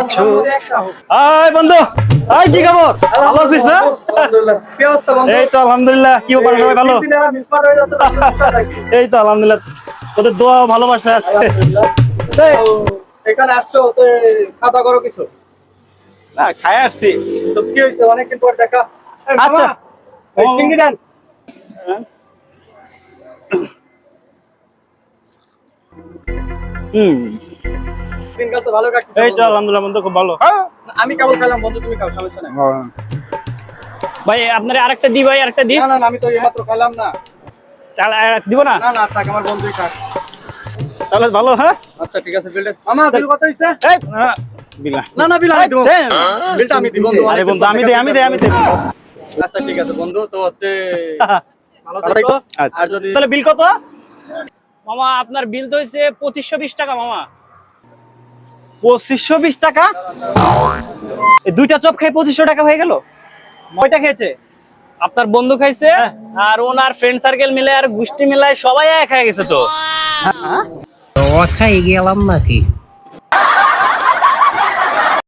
আছো আয় বন্ধু আয় কি খবর ভালো আছিস না এই তো আলহামদুলিল্লাহ কি ব্যাপার সবাই ভালো এই তো আলহামদুলিল্লাহ তোদের দোয়া ও ভালোবাসা আছে এখানে আসছো তো খাওয়া করো কিছু না খায় আসছি তো কি হয়েছে অনেকদিন পর দেখা আচ্ছা চিংড়ি দেন হুম দিনকাল তো ভালো কাটছে এই তো আলহামদুলিল্লাহ বন্ধু খুব ভালো আমি কেবল খেলাম বন্ধু তুমি খাও সমস্যা নাই ভাই আপনার আরেকটা দি ভাই আরেকটা দি না না না, আমি তো এইমাত্র খেলাম না চাল দিব না না না থাক আমার বন্ধুই খাক তাহলে ভালো হ্যাঁ আচ্ছা ঠিক আছে বিলটা মামা বিল কত হইছে এই বিলা না না বিল আমি দেব বিলটা আমি দিব বন্ধু আরে বন্ধু আমি দেই আচ্ছা ঠিক আছে বন্ধু তো হচ্ছে ভালো থাকো আচ্ছা আর যদি তাহলে বিল কত মামা আপনার বিল তো হইছে 2520 টাকা মামা 2520 টাকা এই দুইটা চপ খাই 2500 টাকা হয়ে গেল কয়টা খেয়েছে আপনার বন্ধু খাইছে আর ওনার ফ্রেন্ড সার্কেল মিলে আর গোষ্ঠী মিলায় সবাই এক হয়ে গেছে তো খাই গেলাম নাকি